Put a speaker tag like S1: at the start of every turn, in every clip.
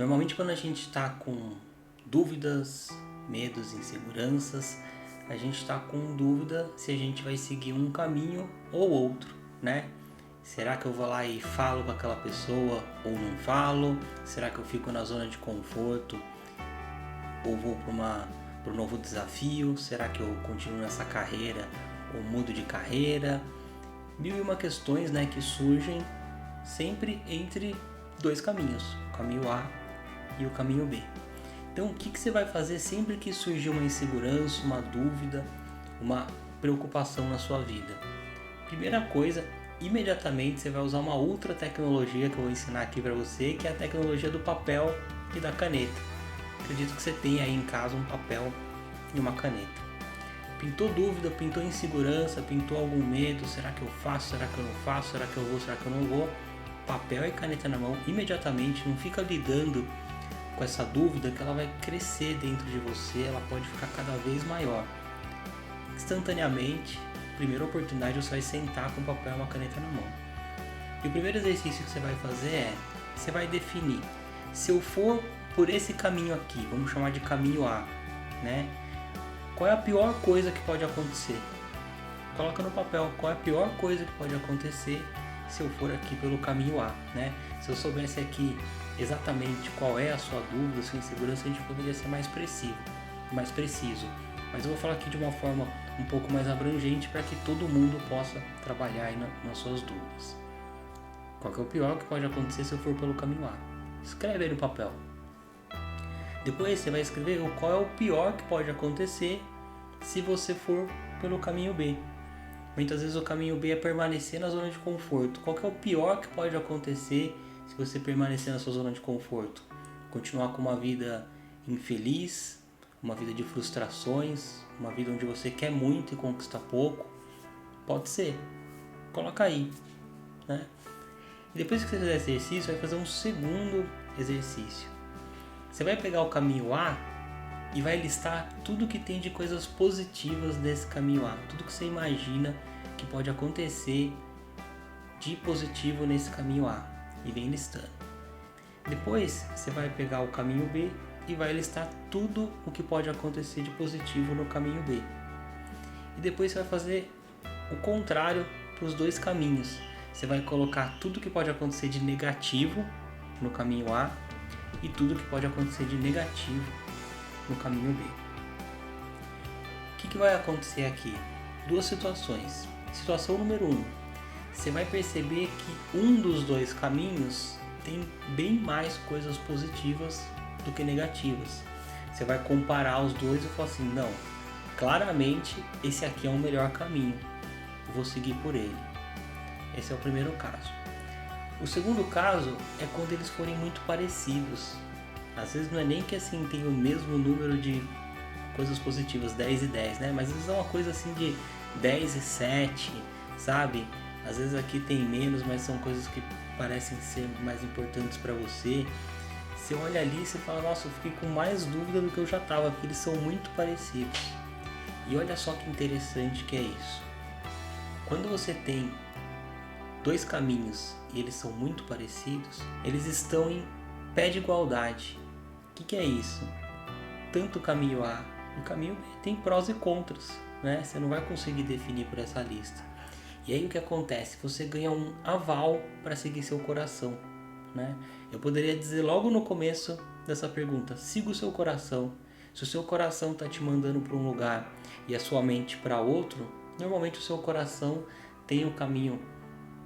S1: Normalmente quando a gente está com dúvidas, medos, inseguranças, a gente está com dúvida se a gente vai seguir um caminho ou outro, né? Será que eu vou lá e falo com aquela pessoa ou não falo? Será que eu fico na zona de conforto ou vou para um novo desafio? Será que eu continuo nessa carreira ou mudo de carreira? Mil e uma questões, né, que surgem sempre entre dois caminhos, o caminho A e o caminho B. Então o que você vai fazer sempre que surgir uma insegurança, uma dúvida, uma preocupação na sua vida? Primeira coisa, imediatamente você vai usar uma outra tecnologia que eu vou ensinar aqui para você, que é a tecnologia do papel e da caneta. Acredito que você tenha aí em casa um papel e uma caneta. Pintou dúvida, pintou insegurança, pintou algum medo, será que eu faço, será que eu não faço, será que eu vou, será que eu não vou? Papel e caneta na mão, imediatamente, não fica lidando com essa dúvida que ela vai crescer dentro de você, ela pode ficar cada vez maior. Instantaneamente, primeira oportunidade, você vai sentar com o papel e uma caneta na mão. E o primeiro exercício que você vai fazer é, você vai definir, se eu for por esse caminho aqui, vamos chamar de caminho A, né? Qual é a pior coisa que pode acontecer? Coloca no papel qual é a pior coisa que pode acontecer se eu for aqui pelo caminho A, né? Se eu soubesse aqui exatamente qual é a sua dúvida, sua insegurança, a gente poderia ser mais preciso. Mas eu vou falar aqui de uma forma um pouco mais abrangente para que todo mundo possa trabalhar aí nas suas dúvidas. Qual que é o pior que pode acontecer se eu for pelo caminho A? Escreve aí no papel. Depois você vai escrever qual é o pior que pode acontecer se você for pelo caminho B. Muitas vezes o caminho B é permanecer na zona de conforto. Qual que é o pior que pode acontecer se você permanecer na sua zona de conforto? Continuar com uma vida infeliz, uma vida de frustrações, uma vida onde você quer muito e conquista pouco? Pode ser. Coloca aí, né? E depois que você fizer esse exercício, vai fazer um segundo exercício. Você vai pegar o caminho A e vai listar tudo que tem de coisas positivas nesse caminho A, tudo que você imagina que pode acontecer de positivo nesse caminho A, e vem listando. Depois você vai pegar o caminho B e vai listar tudo o que pode acontecer de positivo no caminho B. E depois você vai fazer o contrário para os dois caminhos. Você vai colocar tudo que pode acontecer de negativo no caminho A e tudo que pode acontecer de negativo no caminho B. O que vai acontecer aqui? Duas situações. Situação número 1. Você vai perceber que um dos dois caminhos tem bem mais coisas positivas do que negativas. Você vai comparar os dois e falar assim, não, claramente esse aqui é o melhor caminho, eu vou seguir por ele. Esse é o primeiro caso. O segundo caso é quando eles forem muito parecidos. Às vezes não é nem que assim tem o mesmo número de coisas positivas, 10 e 10, né? Mas às vezes é uma coisa assim de 10 e 7, sabe? Às vezes aqui tem menos, mas são coisas que parecem ser mais importantes para você. Você olha ali e você fala, nossa, eu fiquei com mais dúvida do que eu já estava, porque eles são muito parecidos. E olha só que interessante que é isso. Quando você tem dois caminhos e eles são muito parecidos, eles estão em pé de igualdade. O que é isso? Tanto o caminho A e o caminho B tem prós e contras, né? Você não vai conseguir definir por essa lista. E aí o que acontece? Você ganha um aval para seguir seu coração, né? Eu poderia dizer logo no começo dessa pergunta, siga o seu coração. Se o seu coração está te mandando para um lugar e a sua mente para outro, normalmente o seu coração tem um caminho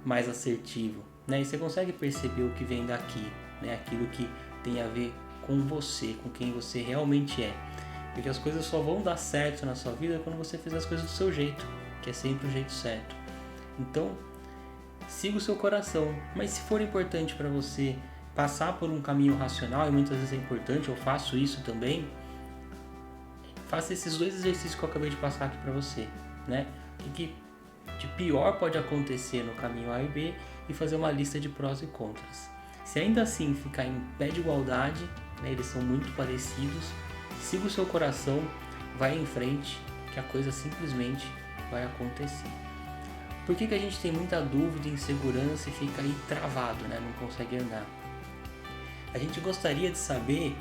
S1: mais assertivo, né? E você consegue perceber o que vem daqui, né? Aquilo que tem a ver com você, com quem você realmente é. Porque as coisas só vão dar certo na sua vida quando você fizer as coisas do seu jeito, que é sempre o jeito certo. Então, siga o seu coração. Mas se for importante para você passar por um caminho racional, e muitas vezes é importante, eu faço isso também, faça esses dois exercícios que eu acabei de passar aqui para você, né? O que de pior pode acontecer no caminho A e B e fazer uma lista de prós e contras. Se ainda assim ficar em pé de igualdade, né, eles são muito parecidos, siga o seu coração, vai em frente, que a coisa simplesmente vai acontecer. Por que a gente tem muita dúvida e insegurança e fica aí travado, né, não consegue andar? A gente gostaria de saber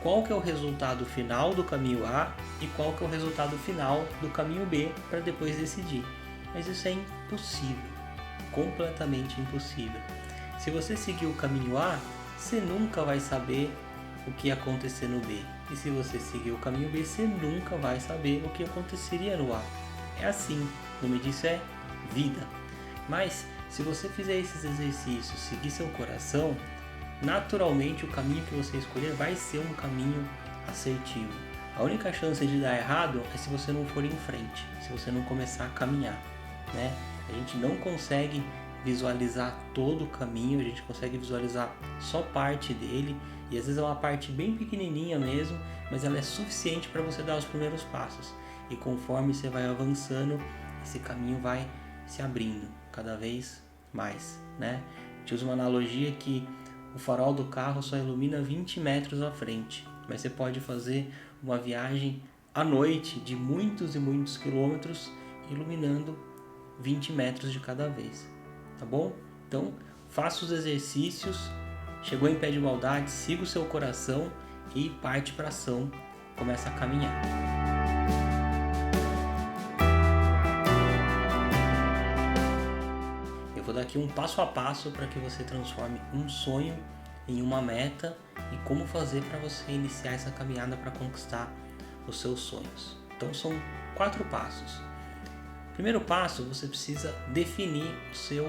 S1: qual que é o resultado final do caminho A e qual que é o resultado final do caminho B para depois decidir. Mas isso é impossível, completamente impossível. Se você seguir o caminho A, você nunca vai saber o que ia acontecer no B. E se você seguir o caminho B, você nunca vai saber o que aconteceria no A. É assim, o nome disso é vida. Mas se você fizer esses exercícios, seguir seu coração, naturalmente o caminho que você escolher vai ser um caminho assertivo. A única chance de dar errado é se você não for em frente, se você não começar a caminhar, né? A gente não consegue visualizar todo o caminho, a gente consegue visualizar só parte dele, e às vezes é uma parte bem pequenininha mesmo, mas ela é suficiente para você dar os primeiros passos. E conforme você vai avançando, esse caminho vai se abrindo cada vez mais, né? A gente usa uma analogia que o farol do carro só ilumina 20 metros à frente, mas você pode fazer uma viagem à noite de muitos e muitos quilômetros, iluminando 20 metros de cada vez, tá bom? Então, faça os exercícios, chegou em pé de igualdade, siga o seu coração e parte para ação, começa a caminhar. Eu vou dar aqui um passo a passo para que você transforme um sonho em uma meta e como fazer para você iniciar essa caminhada para conquistar os seus sonhos. Então são 4 passos. Primeiro passo, você precisa definir o seu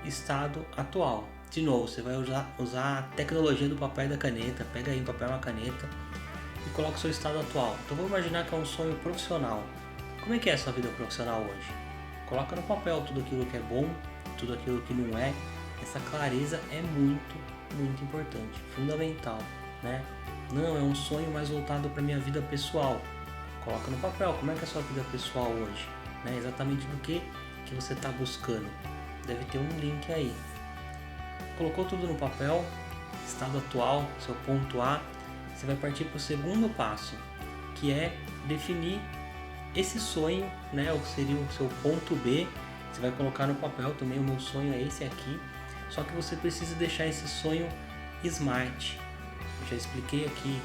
S1: estado atual. De novo, você vai usar a tecnologia do papel e da caneta. Pega aí um papel e uma caneta e coloca o seu estado atual. Então vamos imaginar que é um sonho profissional. Como é que é a sua vida profissional hoje? Coloca no papel tudo aquilo que é bom, tudo aquilo que não é. Essa clareza é muito importante, fundamental, né? Não, é um sonho mais voltado para minha vida pessoal. Coloca no papel, como é que é a sua vida pessoal hoje? Né? Exatamente do que você está buscando. Deve ter um link aí. Colocou tudo no papel, estado atual, seu ponto A, você vai partir para o segundo passo, que é definir esse sonho, né? O que seria o seu ponto B. Você vai colocar no papel também, o meu sonho é esse aqui, só que você precisa deixar esse sonho smart. Eu já expliquei aqui,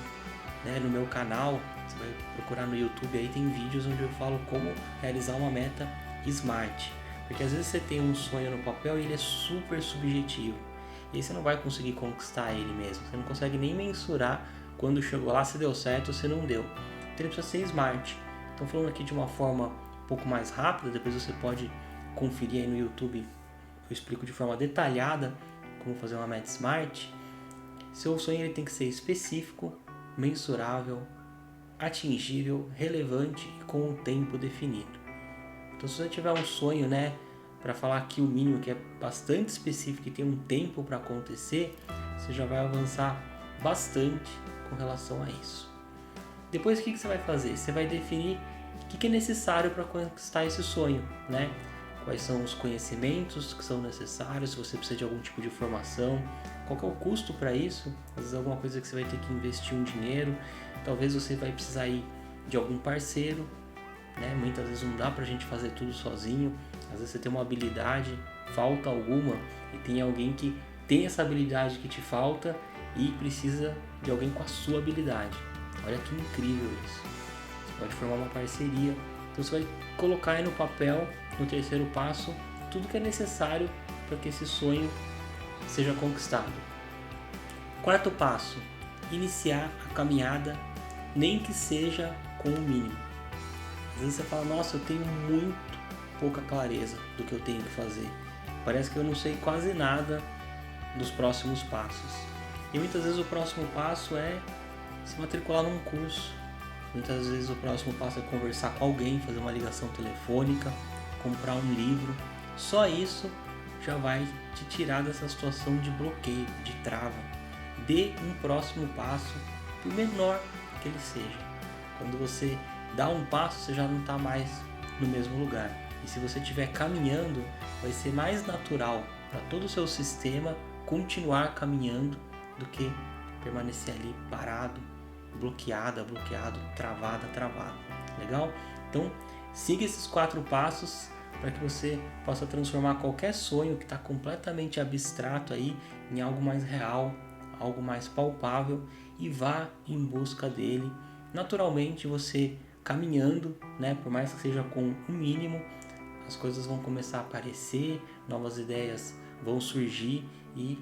S1: né, no meu canal, você vai procurar no YouTube, aí tem vídeos onde eu falo como realizar uma meta smart. Porque às vezes você tem um sonho no papel e ele é super subjetivo. E aí você não vai conseguir conquistar ele mesmo. Você não consegue nem mensurar quando chegou lá se deu certo ou se não deu. Então ele precisa ser smart. Então falando aqui de uma forma um pouco mais rápida, depois você pode conferir aí no YouTube. Eu explico de forma detalhada como fazer uma meta smart. Seu sonho ele tem que ser específico, mensurável, atingível, relevante e com um tempo definido. Então se você tiver um sonho, né, para falar aqui o mínimo que é bastante específico e tem um tempo para acontecer, você já vai avançar bastante com relação a isso. Depois o que você vai fazer? Você vai definir o que é necessário para conquistar esse sonho, né? Quais são os conhecimentos que são necessários, se você precisa de algum tipo de formação, qual que é o custo para isso, às vezes alguma coisa que você vai ter que investir um dinheiro, talvez você vai precisar ir de algum parceiro, né? Muitas vezes não dá pra gente fazer tudo sozinho, às vezes você tem uma habilidade, falta alguma, e tem alguém que tem essa habilidade que te falta e precisa de alguém com a sua habilidade. Olha que incrível isso. Você pode formar uma parceria, então você vai colocar aí no papel, no terceiro passo, tudo que é necessário para que esse sonho seja conquistado. Quarto passo, iniciar a caminhada, nem que seja com o mínimo. Às vezes você fala, nossa, eu tenho muito pouca clareza do que eu tenho que fazer. Parece que eu não sei quase nada dos próximos passos. E muitas vezes o próximo passo é se matricular num curso. Muitas vezes o próximo passo é conversar com alguém, fazer uma ligação telefônica, comprar um livro. Só isso já vai te tirar dessa situação de bloqueio, de trava. Dê um próximo passo, por menor que ele seja. Quando você dá um passo, você já não está mais no mesmo lugar. E se você estiver caminhando, vai ser mais natural para todo o seu sistema continuar caminhando do que permanecer ali parado, bloqueado, travado. Legal? Então, siga esses 4 passos para que você possa transformar qualquer sonho que está completamente abstrato aí em algo mais real, algo mais palpável e vá em busca dele. Naturalmente você caminhando, né, por mais que seja com o mínimo, as coisas vão começar a aparecer, novas ideias vão surgir e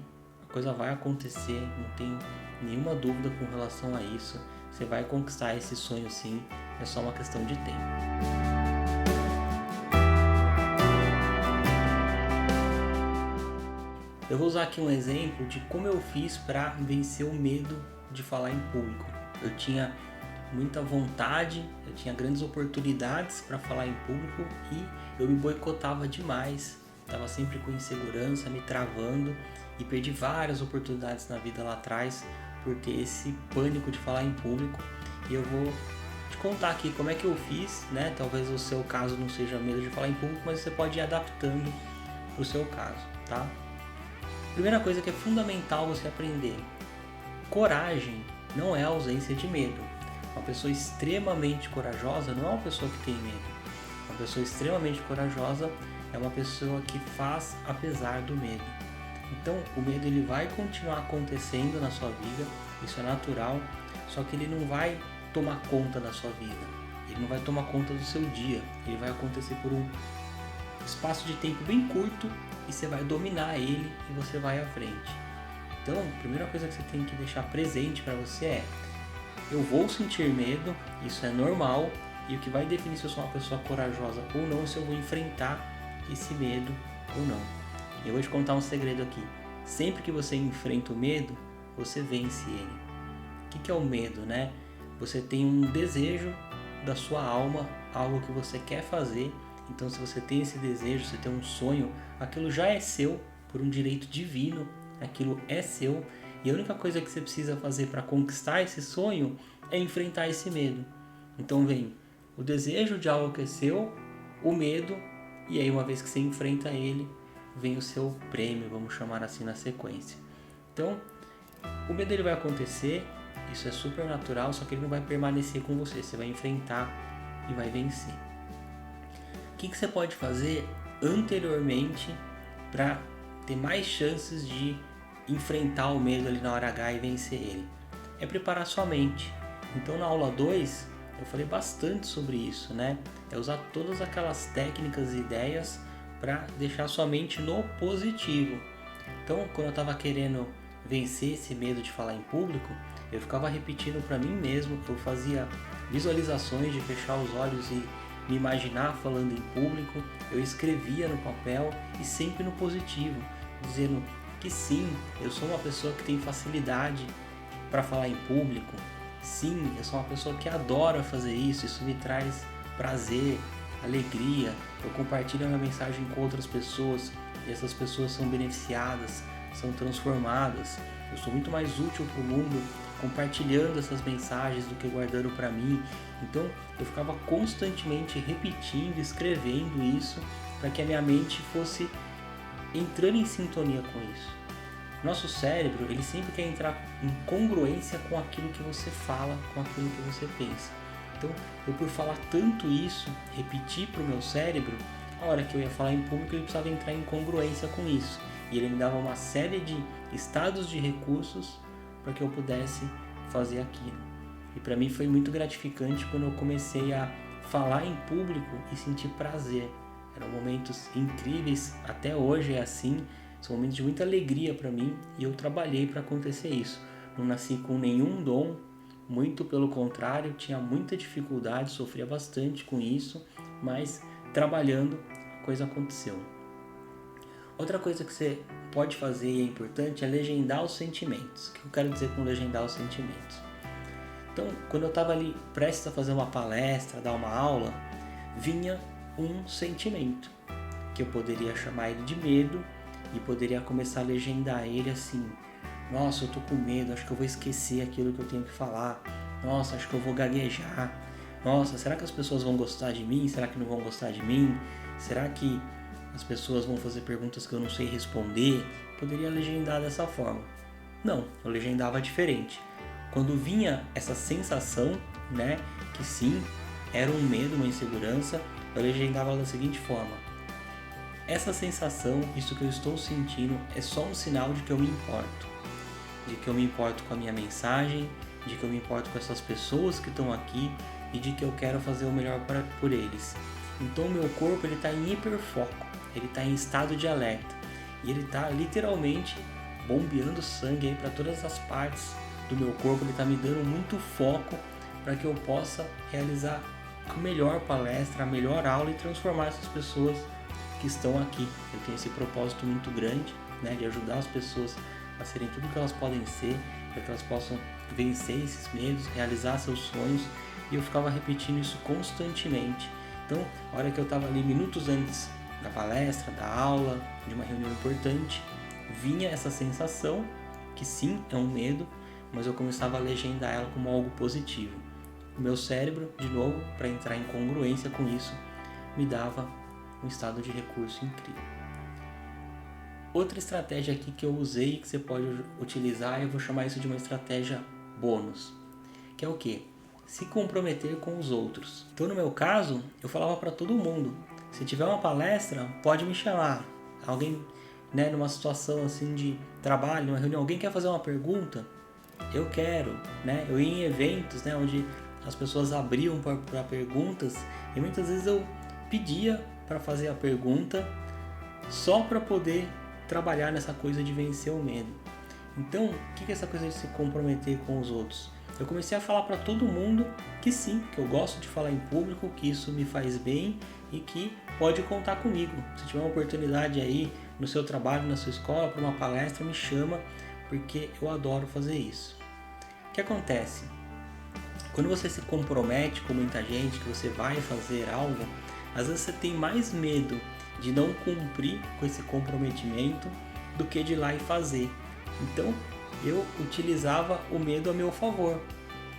S1: a coisa vai acontecer, não tem nenhuma dúvida com relação a isso. Você vai conquistar esse sonho sim, é só uma questão de tempo. Eu vou usar aqui um exemplo de como eu fiz para vencer o medo de falar em público. Eu tinha muita vontade, eu tinha grandes oportunidades para falar em público e eu me boicotava demais. Estava sempre com insegurança, me travando e perdi várias oportunidades na vida lá atrás por ter esse pânico de falar em público. E eu vou te contar aqui como é que eu fiz, né? Talvez o seu caso não seja medo de falar em público, mas você pode ir adaptando para o seu caso, tá? Primeira coisa que é fundamental você aprender: coragem não é ausência de medo. Uma pessoa extremamente corajosa não é uma pessoa que tem medo. Uma pessoa extremamente corajosa é uma pessoa que faz apesar do medo. Então o medo ele vai continuar acontecendo na sua vida, isso é natural, só que ele não vai tomar conta da sua vida, ele não vai tomar conta do seu dia, ele vai acontecer por um espaço de tempo bem curto e você vai dominar ele e você vai à frente. Então a primeira coisa que você tem que deixar presente para você é: eu vou sentir medo, isso é normal, e o que vai definir se eu sou uma pessoa corajosa ou não, se eu vou enfrentar esse medo ou não. Eu vou te contar um segredo aqui: sempre que você enfrenta o medo, você vence ele. O que é o medo, né? Você tem um desejo da sua alma, algo que você quer fazer. Então se você tem esse desejo, você tem um sonho, aquilo já é seu por um direito divino, aquilo é seu. E a única coisa que você precisa fazer para conquistar esse sonho é enfrentar esse medo. Então vem o desejo de algo que é seu, o medo, e aí uma vez que você enfrenta ele, vem o seu prêmio, vamos chamar assim na sequência. Então, o medo ele vai acontecer, isso é super natural, só que ele não vai permanecer com você, você vai enfrentar e vai vencer. O que você pode fazer anteriormente para ter mais chances de enfrentar o medo ali na hora H e vencer ele? É preparar sua mente. Então na aula 2 eu falei bastante sobre isso, né? É usar todas aquelas técnicas e ideias para deixar sua mente no positivo. Então quando eu estava querendo vencer esse medo de falar em público, eu ficava repetindo para mim mesmo, eu fazia visualizações de fechar os olhos e me imaginar falando em público, eu escrevia no papel e sempre no positivo, dizendo que sim, eu sou uma pessoa que tem facilidade para falar em público, sim, eu sou uma pessoa que adora fazer isso me traz prazer, alegria, eu compartilho a minha mensagem com outras pessoas e essas pessoas são beneficiadas, são transformadas, eu sou muito mais útil para o mundo compartilhando essas mensagens do que guardando para mim. Então eu ficava constantemente repetindo, escrevendo isso para que a minha mente fosse entrando em sintonia com isso. Nosso cérebro, ele sempre quer entrar em congruência com aquilo que você fala, com aquilo que você pensa. Então, eu por falar tanto isso, repetir para o meu cérebro, a hora que eu ia falar em público, ele precisava entrar em congruência com isso. E ele me dava uma série de estados de recursos para que eu pudesse fazer aquilo. E para mim foi muito gratificante quando eu comecei a falar em público e sentir prazer. Eram momentos incríveis, até hoje é assim, são momentos de muita alegria para mim e eu trabalhei para acontecer isso. Não nasci com nenhum dom, muito pelo contrário, tinha muita dificuldade, sofria bastante com isso, mas trabalhando a coisa aconteceu. Outra coisa que você pode fazer e é importante é legendar os sentimentos. O que eu quero dizer com legendar os sentimentos? Então, quando eu estava ali prestes a fazer uma palestra, dar uma aula, vinha um sentimento, que eu poderia chamar ele de medo e poderia começar a legendar ele assim: nossa, eu tô com medo, acho que eu vou esquecer aquilo que eu tenho que falar, nossa, acho que eu vou gaguejar, nossa, será que as pessoas vão gostar de mim, será que não vão gostar de mim, será que as pessoas vão fazer perguntas que eu não sei responder? Poderia legendar dessa forma. Não, eu legendava diferente. Quando vinha essa sensação, né, que sim, era um medo, uma insegurança, eu legendava da seguinte forma: essa sensação, isso que eu estou sentindo, é só um sinal de que eu me importo. de que eu me importo com a minha mensagem, de que eu me importo com essas pessoas que estão aqui e de que eu quero fazer o melhor por eles. Então o meu corpo ele está em hiperfoco, ele está em estado de alerta e ele está literalmente bombeando sangue aí para todas as partes do meu corpo. Ele está me dando muito foco para que eu possa realizar a melhor palestra, a melhor aula e transformar essas pessoas que estão aqui. Eu tenho esse propósito muito grande, né, de ajudar as pessoas a serem tudo que elas podem ser, para que elas possam vencer esses medos, realizar seus sonhos, e eu ficava repetindo isso constantemente. Então, a hora que eu estava ali minutos antes da palestra, da aula, de uma reunião importante, vinha essa sensação, que sim, é um medo, mas eu começava a legendar ela como algo positivo. O meu cérebro, de novo, para entrar em congruência com isso, me dava um estado de recurso incrível. Outra estratégia aqui que eu usei, que você pode utilizar, eu vou chamar isso de uma estratégia bônus, que é o quê? Se comprometer com os outros. Então, no meu caso, eu falava para todo mundo, se tiver uma palestra, pode me chamar. Alguém, né, numa situação assim de trabalho, numa reunião, alguém quer fazer uma pergunta? Eu quero, né? Eu ia em eventos, né, onde as pessoas abriam para perguntas e muitas vezes eu pedia para fazer a pergunta só para poder trabalhar nessa coisa de vencer o medo. Então, o que é essa coisa de se comprometer com os outros? Eu comecei a falar para todo mundo que sim, que eu gosto de falar em público, que isso me faz bem e que pode contar comigo. Se tiver uma oportunidade aí no seu trabalho, na sua escola, para uma palestra, me chama, porque eu adoro fazer isso. O que acontece? Quando você se compromete com muita gente, que você vai fazer algo, às vezes você tem mais medo de não cumprir com esse comprometimento do que de ir lá e fazer. Então, eu utilizava o medo a meu favor.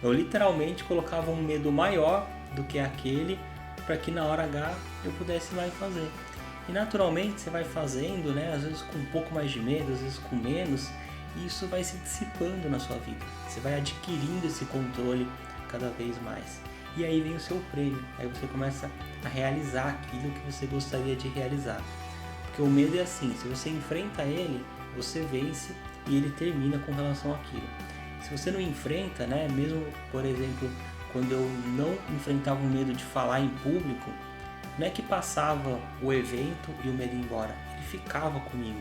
S1: Eu literalmente colocava um medo maior do que aquele para que na hora H eu pudesse ir lá e fazer. E naturalmente você vai fazendo, né? Às vezes com um pouco mais de medo, às vezes com menos, e isso vai se dissipando na sua vida. Você vai adquirindo esse controle cada vez mais. E aí vem o seu prêmio. Aí você começa a realizar aquilo que você gostaria de realizar. Porque o medo é assim, se você enfrenta ele, você vence e ele termina com relação àquilo. Se você não enfrenta, né, mesmo, por exemplo, quando eu não enfrentava o medo de falar em público, não é que passava o evento e o medo ia embora, ele ficava comigo.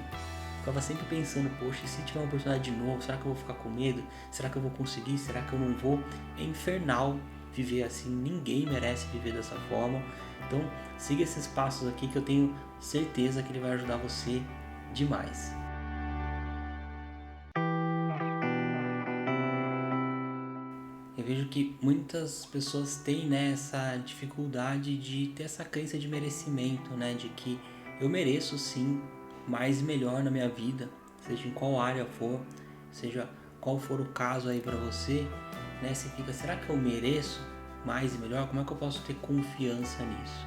S1: Ficava sempre pensando, poxa, e se tiver uma oportunidade de novo, será que eu vou ficar com medo? Será que eu vou conseguir? Será que eu não vou? É infernal viver assim, ninguém merece viver dessa forma. Então, siga esses passos aqui que eu tenho certeza que ele vai ajudar você demais. Eu vejo que muitas pessoas têm, né, essa dificuldade de ter essa crença de merecimento, né, de que eu mereço sim mais e melhor na minha vida, seja em qual área for, seja qual for o caso aí para você, né, você fica, será que eu mereço mais e melhor? Como é que eu posso ter confiança nisso?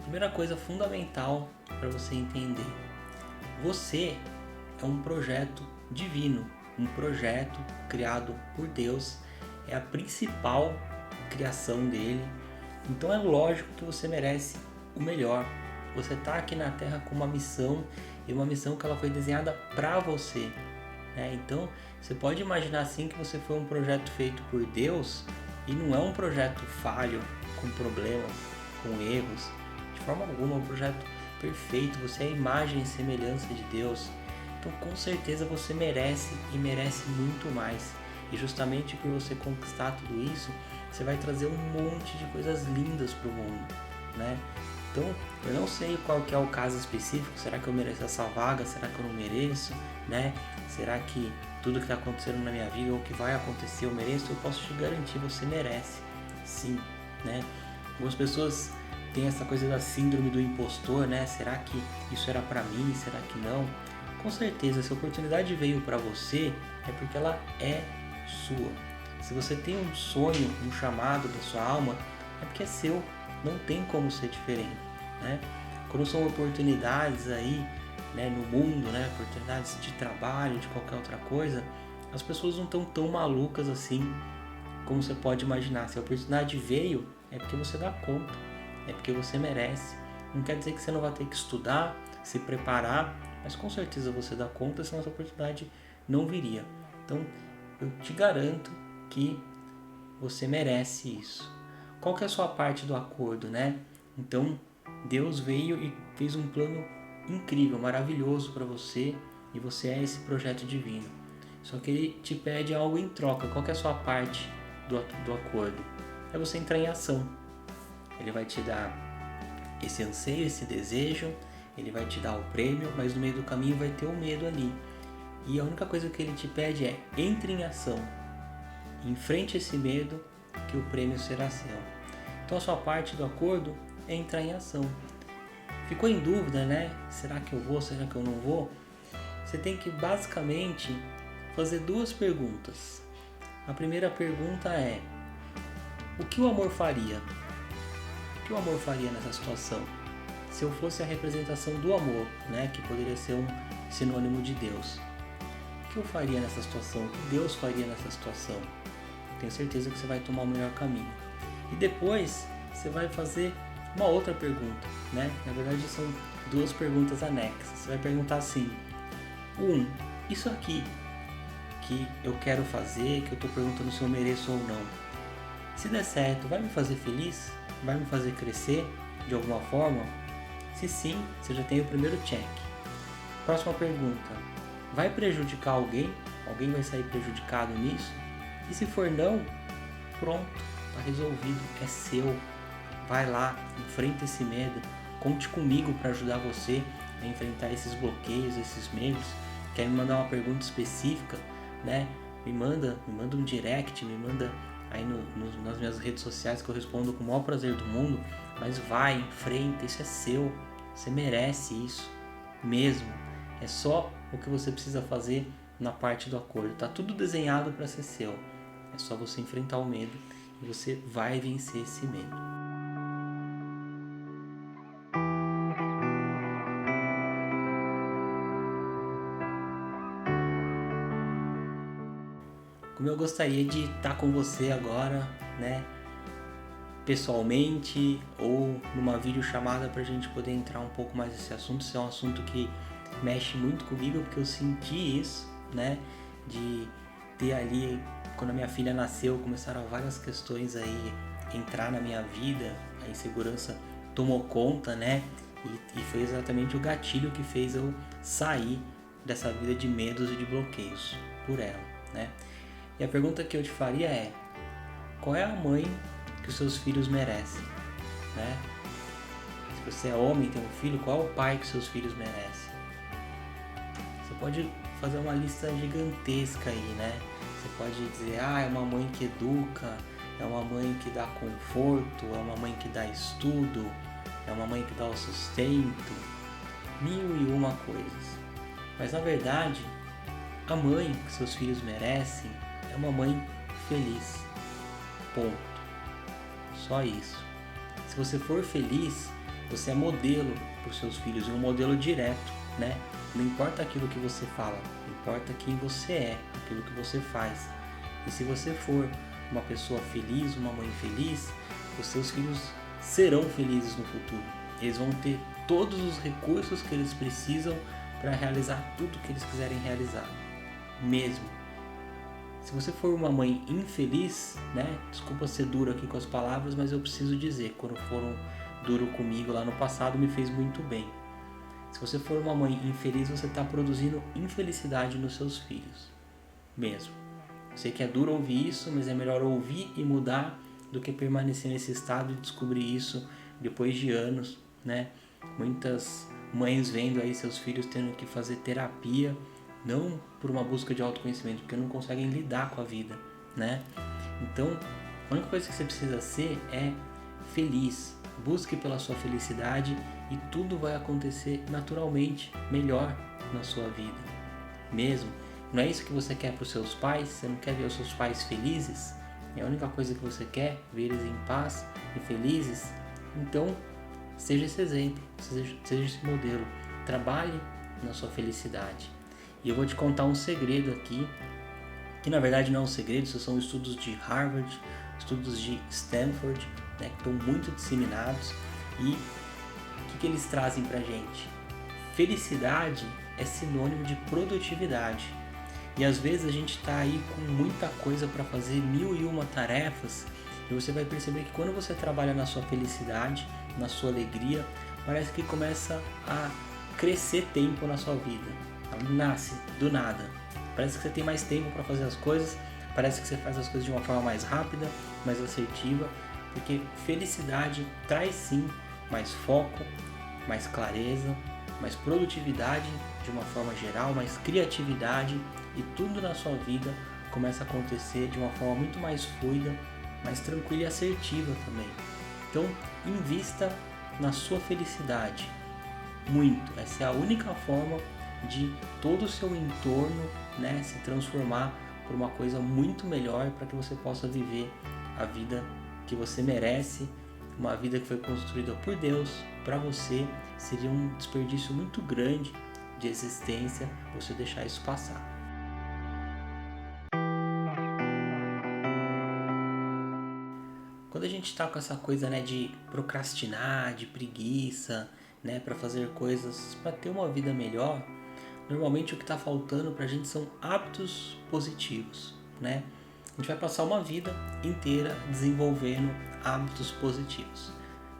S1: Primeira coisa fundamental para você entender, você é um projeto divino, um projeto criado por Deus, é a principal criação dele, então é lógico que você merece o melhor. Você está aqui na Terra com uma missão, e uma missão que ela foi desenhada para você, né? Então você pode imaginar assim que você foi um projeto feito por Deus e não é um projeto falho, com problemas, com erros, de forma alguma, é um projeto perfeito. Você é a imagem e semelhança de Deus, então com certeza você merece e merece muito mais. E justamente por você conquistar tudo isso, você vai trazer um monte de coisas lindas para o mundo, né? Então, eu não sei qual que é o caso específico, será que eu mereço essa vaga, será que eu não mereço, né? Será que tudo que está acontecendo na minha vida ou que vai acontecer eu mereço? Eu posso te garantir, você merece, sim, né? Algumas pessoas têm essa coisa da síndrome do impostor, né? Será que isso era para mim, será que não? Com certeza, se a oportunidade veio para você, é porque ela é sua. Se você tem um sonho, um chamado da sua alma, é porque é seu, não tem como ser diferente, né? Quando são oportunidades aí, né, no mundo, né, oportunidades de trabalho, de qualquer outra coisa, as pessoas não estão tão malucas assim como você pode imaginar. Se a oportunidade veio, é porque você dá conta, é porque você merece. Não quer dizer que você não vai ter que estudar, se preparar, mas com certeza você dá conta, senão essa oportunidade não viria. Então, eu te garanto que você merece isso. Qual que é a sua parte do acordo, né? Então, Deus veio e fez um plano incrível, maravilhoso para você, e você é esse projeto divino. Só que Ele te pede algo em troca. Qual que é a sua parte do acordo? É você entrar em ação. Ele vai te dar esse anseio, esse desejo, Ele vai te dar o prêmio, mas no meio do caminho vai ter o medo ali. E a única coisa que Ele te pede é: entre em ação. Enfrente esse medo, que o prêmio será seu. Então a sua parte do acordo é entrar em ação. Ficou em dúvida, né? Será que eu vou? Será que eu não vou? Você tem que basicamente fazer duas perguntas. A primeira pergunta é: o que o amor faria? O que o amor faria nessa situação? Se eu fosse a representação do amor, né? Que poderia ser um sinônimo de Deus. O que eu faria nessa situação? O que Deus faria nessa situação? Tenho certeza que você vai tomar o melhor caminho. E depois você vai fazer uma outra pergunta, né? Na verdade são duas perguntas anexas. Você vai perguntar assim: isso aqui que eu quero fazer, que eu estou perguntando se eu mereço ou não, se der certo, vai me fazer feliz? Vai me fazer crescer de alguma forma? Se sim, você já tem o primeiro check. Próxima pergunta: vai prejudicar alguém? Alguém vai sair prejudicado nisso? E se for não, pronto, está resolvido, é seu. Vai lá, enfrenta esse medo, conte comigo para ajudar você a enfrentar esses bloqueios, esses medos. Quer me mandar uma pergunta específica, né? Me manda um direct, me manda aí nas minhas redes sociais que eu respondo com o maior prazer do mundo. Mas vai, enfrenta, isso é seu, você merece isso mesmo. É só o que você precisa fazer na parte do acordo, tá tudo desenhado para ser seu. É só você enfrentar o medo e você vai vencer esse medo. Como eu gostaria de estar com você agora, né? Pessoalmente ou numa videochamada para a gente poder entrar um pouco mais nesse assunto. Isso é um assunto que mexe muito comigo, porque eu senti isso, né? De ter ali, quando a minha filha nasceu, começaram várias questões aí entrar na minha vida, a insegurança tomou conta, né? E foi exatamente o gatilho que fez eu sair dessa vida de medos e de bloqueios por ela, né? E a pergunta que eu te faria é: qual é a mãe que os seus filhos merecem, né? Se você é homem e tem um filho, qual é o pai que seus filhos merecem? Você pode fazer uma lista gigantesca aí, né? Você pode dizer: é uma mãe que educa, é uma mãe que dá conforto, é uma mãe que dá estudo, é uma mãe que dá o sustento, 1001 coisas. Mas na verdade, a mãe que seus filhos merecem é uma mãe feliz. Ponto. Só isso. Se você for feliz, você é modelo para os seus filhos, e um modelo direto, né? Não importa aquilo que você fala, importa quem você é, aquilo que você faz. E se você for uma pessoa feliz, uma mãe feliz, os seus filhos serão felizes no futuro. Eles vão ter todos os recursos que eles precisam para realizar tudo que eles quiserem realizar. Mesmo. Se você for uma mãe infeliz, né? Desculpa ser duro aqui com as palavras, mas eu preciso dizer, quando foram duro comigo lá no passado, me fez muito bem. Se você for uma mãe infeliz, você está produzindo infelicidade nos seus filhos. Mesmo. Eu sei que é duro ouvir isso, mas é melhor ouvir e mudar do que permanecer nesse estado e descobrir isso depois de anos, né? Muitas mães vendo aí seus filhos tendo que fazer terapia, não por uma busca de autoconhecimento, porque não conseguem lidar com a vida, né? Então, a única coisa que você precisa ser é feliz. Busque pela sua felicidade e tudo vai acontecer naturalmente melhor na sua vida. Mesmo. Não é isso que você quer para os seus pais? Você não quer ver os seus pais felizes? É a única coisa que você quer? Ver eles em paz e felizes? Então, seja esse exemplo, seja esse modelo. Trabalhe na sua felicidade. E eu vou te contar um segredo aqui, que na verdade não é um segredo, isso são estudos de Harvard, estudos de Stanford, né, que estão muito disseminados. E o que eles trazem pra gente? Felicidade é sinônimo de produtividade. E às vezes a gente está aí com muita coisa para fazer, 1001 tarefas, e você vai perceber que quando você trabalha na sua felicidade, na sua alegria, parece que começa a crescer tempo na sua vida. Nasce do nada. Parece que você tem mais tempo para fazer as coisas, parece que você faz as coisas de uma forma mais rápida, mais assertiva, porque felicidade traz sim mais foco, mais clareza, mais produtividade de uma forma geral, mais criatividade, e tudo na sua vida começa a acontecer de uma forma muito mais fluida, mais tranquila e assertiva também. Então, invista na sua felicidade. Muito. Essa é a única forma de todo o seu entorno, né, se transformar por uma coisa muito melhor, para que você possa viver a vida que você merece, uma vida que foi construída por Deus para você. Seria um desperdício muito grande de existência você deixar isso passar. Quando a gente está com essa coisa, né, de procrastinar, de preguiça, né, para fazer coisas para ter uma vida melhor, normalmente o que está faltando para a gente são hábitos positivos, né? A gente vai passar uma vida inteira desenvolvendo hábitos positivos.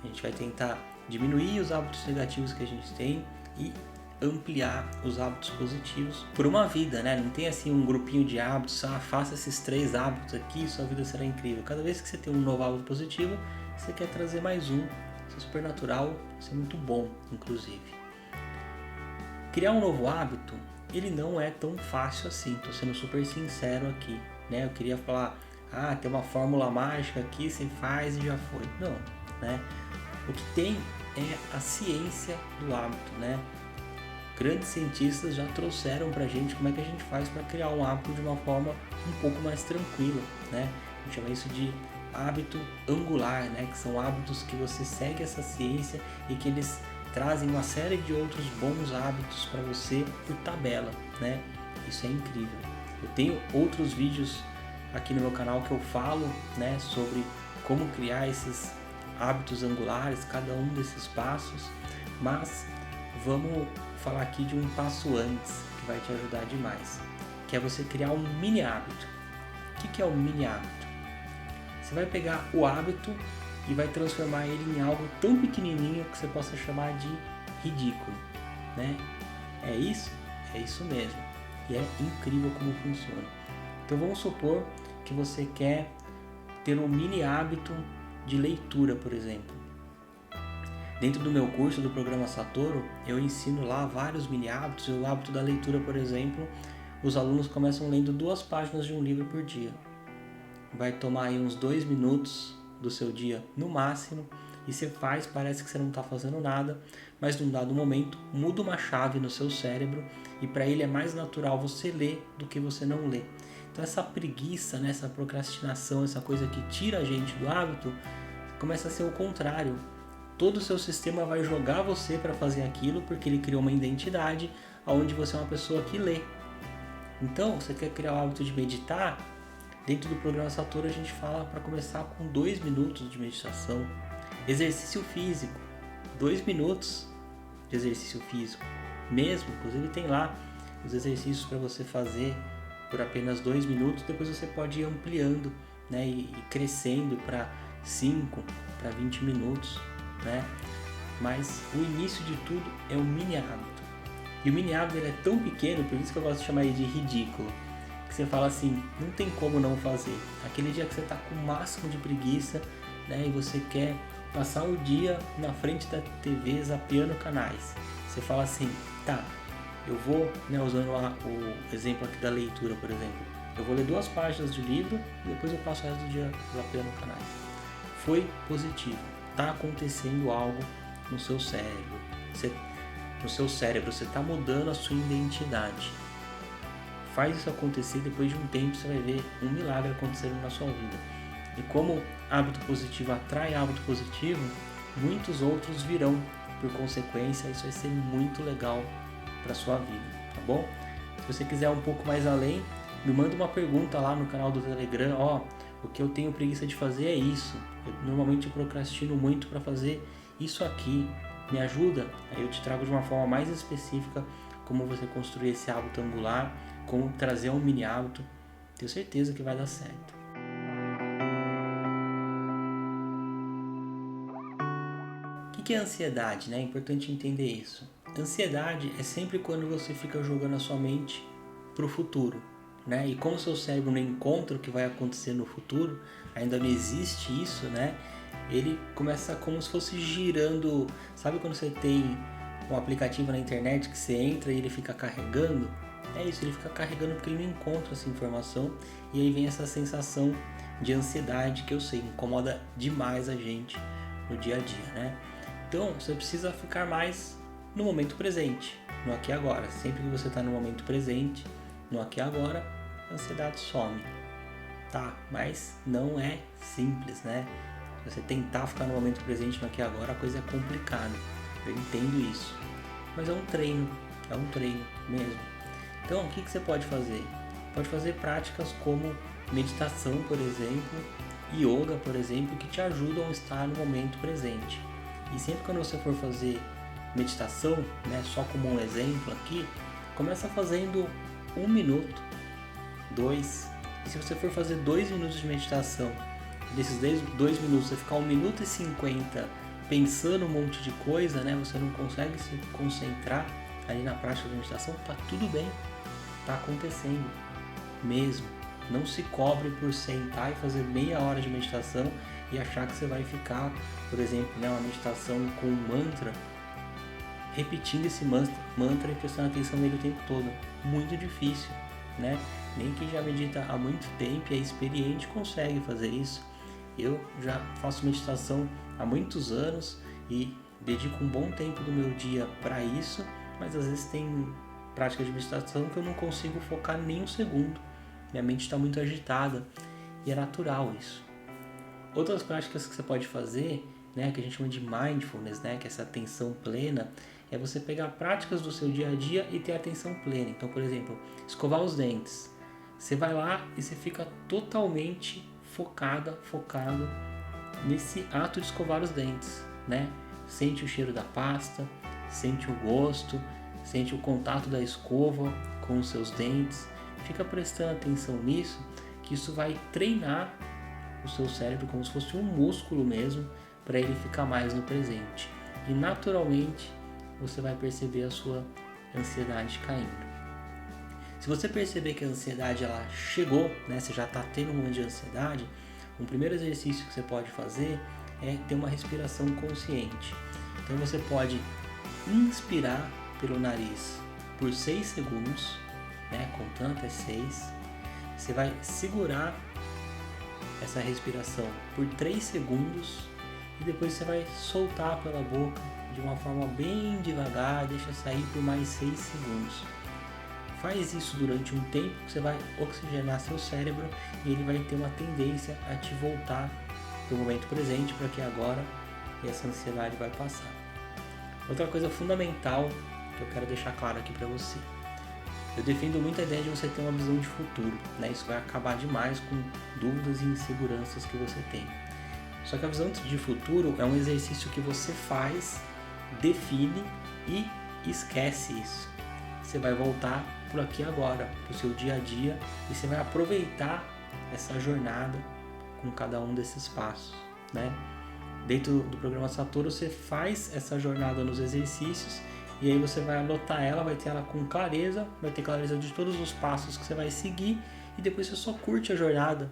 S1: A gente vai tentar diminuir os hábitos negativos que a gente tem e ampliar os hábitos positivos por uma vida, né? Não tem assim um grupinho de hábitos, faça esses 3 hábitos aqui e sua vida será incrível. Cada vez que você tem um novo hábito positivo, você quer trazer mais um. Isso é super natural, isso é muito bom, inclusive. Criar um novo hábito, ele não é tão fácil assim, tô sendo super sincero aqui, né? Eu queria falar, tem uma fórmula mágica aqui, você faz e já foi. Não, né? O que tem é a ciência do hábito, né? Grandes cientistas já trouxeram pra gente como é que a gente faz para criar um hábito de uma forma um pouco mais tranquila, né? A gente chama isso de hábito angular, né? Que são hábitos que você segue essa ciência e que eles trazem uma série de outros bons hábitos para você por tabela, né? Isso é incrível. Eu tenho outros vídeos aqui no meu canal que eu falo, né, sobre como criar esses hábitos angulares, cada um desses passos, mas vamos falar aqui de um passo antes que vai te ajudar demais, que é você criar um mini hábito. O que é um mini hábito? Você vai pegar o hábito e vai transformar ele em algo tão pequenininho que você possa chamar de ridículo, né? É isso? É isso mesmo. E é incrível como funciona. Então vamos supor que você quer ter um mini hábito de leitura, por exemplo. Dentro do meu curso do programa Satoru, eu ensino lá vários mini hábitos. E o hábito da leitura, por exemplo, os alunos começam lendo 2 páginas de um livro por dia. Vai tomar aí uns 2 minutos do seu dia no máximo, e você faz, parece que você não está fazendo nada, mas num dado momento muda uma chave no seu cérebro e para ele é mais natural você ler do que você não ler. Então essa preguiça, né, essa procrastinação, essa coisa que tira a gente do hábito, começa a ser o contrário. Todo o seu sistema vai jogar você para fazer aquilo porque ele criou uma identidade onde você é uma pessoa que lê. Então, você quer criar o hábito de meditar? Dentro do programa Satoru a gente fala para começar com 2 minutos de meditação. Exercício físico, 2 minutos de exercício físico. Mesmo, inclusive tem lá os exercícios para você fazer por apenas 2 minutos, depois você pode ir ampliando, né, e crescendo para 5, para 20 minutos, né? Mas o início de tudo é o mini hábito. E o mini hábito ele é tão pequeno, por isso que eu gosto de chamar ele de ridículo, que você fala assim, não tem como não fazer. Aquele dia que você está com o máximo de preguiça, né, e você quer passar o dia na frente da TV zapeando canais. Você fala assim, tá, eu vou, né, usando o exemplo aqui da leitura, por exemplo, eu vou ler 2 páginas de livro e depois eu passo o resto do dia zapeando canais. Foi positivo, tá acontecendo algo no seu cérebro. Você está mudando a sua identidade. Faz isso acontecer, depois de um tempo você vai ver um milagre acontecendo na sua vida. E como hábito positivo atrai hábito positivo, muitos outros virão por consequência. Isso vai ser muito legal para sua vida, tá bom? Se você quiser um pouco mais além, me manda uma pergunta lá no canal do Telegram. O que eu tenho preguiça de fazer é isso. Eu normalmente procrastino muito para fazer isso aqui. Me ajuda? Aí eu te trago de uma forma mais específica como você construir esse hábito angular, como trazer um mini hábito, tenho certeza que vai dar certo. O que é ansiedade, né? É importante entender isso. Ansiedade é sempre quando você fica jogando a sua mente para o futuro, né? E como o seu cérebro não encontra o que vai acontecer no futuro, ainda não existe isso, né? Ele começa como se fosse girando. Sabe quando você tem um aplicativo na internet que você entra e ele fica carregando? É isso, ele fica carregando porque ele não encontra essa informação, e aí vem essa sensação de ansiedade que eu sei, incomoda demais a gente no dia a dia, né? Então você precisa ficar mais no momento presente, no aqui e agora. Sempre que você está no momento presente, no aqui e agora, a ansiedade some, tá? Mas não é simples, né? Se você tentar ficar no momento presente, no aqui e agora, a coisa é complicada. Eu entendo isso, mas é um treino mesmo. Então, o que você pode fazer? Pode fazer práticas como meditação, por exemplo, yoga, por exemplo, que te ajudam a estar no momento presente. E sempre quando você for fazer meditação, né, só como um exemplo aqui, começa fazendo 1 minuto, 2. E se você for fazer 2 minutos de meditação, desses 2 minutos você ficar 1 minuto e 50 pensando um monte de coisa, né, você não consegue se concentrar ali na prática da meditação, tá tudo bem. Está acontecendo mesmo. Não se cobre por sentar e fazer meia hora de meditação e achar que você vai ficar, por exemplo, né, uma meditação com um mantra, repetindo esse mantra e prestando atenção nele o tempo todo. Muito difícil, né? Nem quem já medita há muito tempo e é experiente consegue fazer isso. Eu já faço meditação há muitos anos e dedico um bom tempo do meu dia para isso, mas às vezes tem prática de meditação que eu não consigo focar nem um segundo. Minha mente está muito agitada e é natural isso. Outras práticas que você pode fazer, né, que a gente chama de mindfulness, né, que é essa atenção plena, é você pegar práticas do seu dia a dia e ter atenção plena. Então, por exemplo, escovar os dentes. Você vai lá e você fica totalmente focado nesse ato de escovar os dentes, né? Sente o cheiro da pasta, sente o gosto, sente o contato da escova com os seus dentes. Fica prestando atenção nisso, que isso vai treinar o seu cérebro como se fosse um músculo mesmo, para ele ficar mais no presente. E naturalmente você vai perceber a sua ansiedade caindo. Se você perceber que a ansiedade ela chegou, né, você já está tendo um momento de ansiedade, um primeiro exercício que você pode fazer é ter uma respiração consciente. Então você pode inspirar pelo nariz por 6 segundos, né, contando até 6. Você vai segurar essa respiração por 3 segundos e depois você vai soltar pela boca de uma forma bem devagar, deixa sair por mais 6 segundos. Faz isso durante um tempo que você vai oxigenar seu cérebro e ele vai ter uma tendência a te voltar para o momento presente, para que agora essa ansiedade vai passar. Outra coisa fundamental que eu quero deixar claro aqui para você. Eu defendo muito a ideia de você ter uma visão de futuro, né? Isso vai acabar demais com dúvidas e inseguranças que você tem. Só que a visão de futuro é um exercício que você faz, define e esquece isso. Você vai voltar por aqui agora, para o seu dia a dia, e você vai aproveitar essa jornada com cada um desses passos, né? Dentro do programa Satoru você faz essa jornada nos exercícios e aí você vai anotar ela, vai ter ela com clareza, vai ter clareza de todos os passos que você vai seguir e depois você só curte a jornada.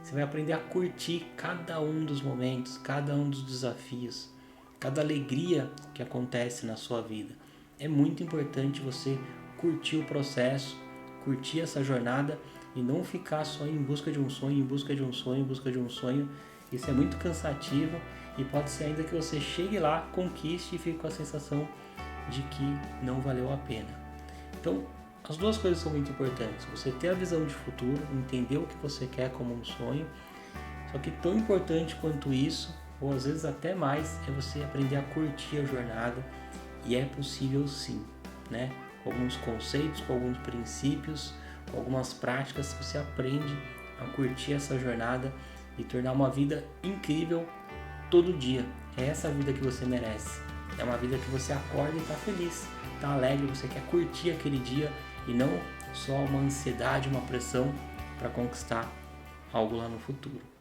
S1: Você vai aprender a curtir cada um dos momentos, cada um dos desafios, cada alegria que acontece na sua vida. É muito importante você curtir o processo, curtir essa jornada e não ficar só em busca de um sonho, em busca de um sonho, em busca de um sonho. Isso é muito cansativo e pode ser ainda que você chegue lá, conquiste e fique com a sensação de que não valeu a pena. Então, as duas coisas são muito importantes. Você ter a visão de futuro, entender o que você quer como um sonho, só que tão importante quanto isso, ou às vezes até mais, é você aprender a curtir a jornada, e é possível sim, né? Com alguns conceitos, com alguns princípios, com algumas práticas, você aprende a curtir essa jornada e tornar uma vida incrível todo dia. É essa vida que você merece. É uma vida que você acorda e está feliz, está alegre, você quer curtir aquele dia e não só uma ansiedade, uma pressão para conquistar algo lá no futuro.